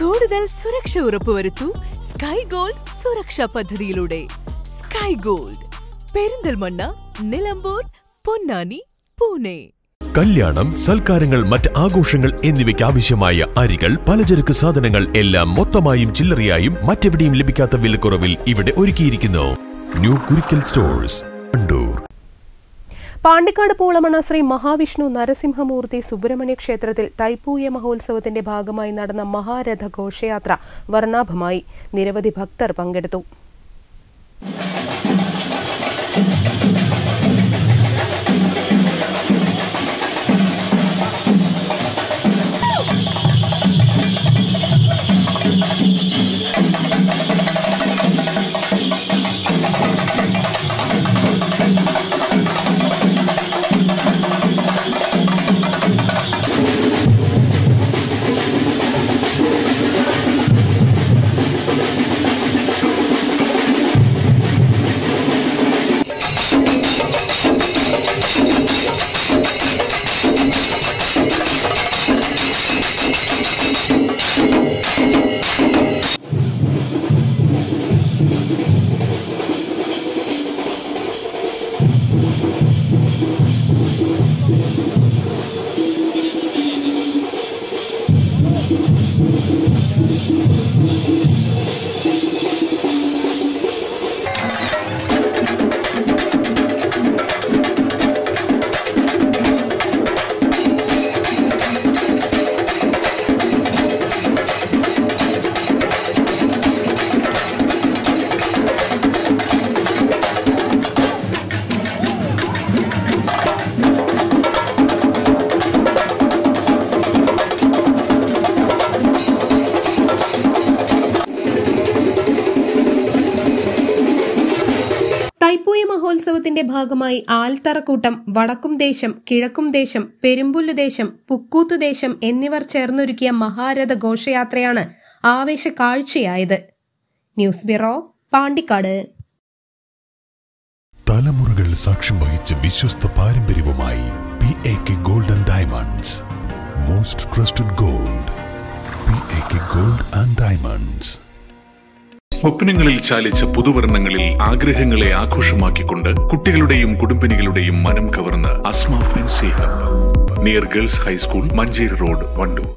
കൂടുതൽ സുരക്ഷ ഉറപ്പുവരുത്തൂ sky gold സുരക്ഷാ പദ്ധതിയിലൂടെ. Sky gold, Perinthalmanna, Nilambur, Ponnani, Pune. കല്യാണം, സൽക്കാരങ്ങൾ, മറ്റ് ആഘോഷങ്ങൾ എന്നിവയ്ക്ക് ആവശ്യമായ അരികൾ, പലചരക്ക് സാധനങ്ങൾ എല്ലാം മൊത്തമായും ചില്ലറയായും മറ്റെവിടെയും ലഭിക്കാത്ത വിലക്കുറവിൽ ഇവിടെ ഒരുക്കിയിരിക്കുന്നു. New Kurikkal stores, Kannur. പാണ്ടിക്കാട് പൂളമണ ശ്രീ മഹാവിഷ്ണു നരസിംഹമൂർത്തി സുബ്രഹ്മണ്യ ക്ഷേത്രത്തിൽ തൈപ്പൂയ മഹോത്സവത്തിന്റെ ഭാഗമായി നടന്ന മഹാരഥ ഘോഷയാത്ര വർണ്ണാഭമായി. നിരവധി ഭക്തർ പങ്കെടുത്തു. തൈപ്പൂയ മഹോത്സവത്തിന്റെ ഭാഗമായി ആൽത്തറക്കൂട്ടം, വടക്കും ദേശം, കിഴക്കും ദേശം, പെരുമ്പുല്ല് ദേശം, പുക്കൂത്ത് ദേശം എന്നിവർ ചേർന്നൊരുക്കിയ മഹാരഥ ഘോഷയാത്രയാണ് ആവേശ കാഴ്ചയായത്. News bureau, Pandikkad. തലമുറകൾ സാക്ഷ്യം വഹിച്ച വിശ്വസ്ത പാരമ്പര്യവുമായി PAK Gold and Diamonds. Most trusted gold. PAK Gold and Diamonds. സ്വപ്നങ്ങളിൽ ചാലിച്ച പുതുവർണ്ണങ്ങളിൽ ആഗ്രഹങ്ങളെ ആഘോഷമാക്കിക്കൊണ്ട് കുട്ടികളുടെയും കുടുംബിനികളുടെയും മനം കവർന്ന് Asma fancy hub, near girls high school, Manjeri road, Wandoor.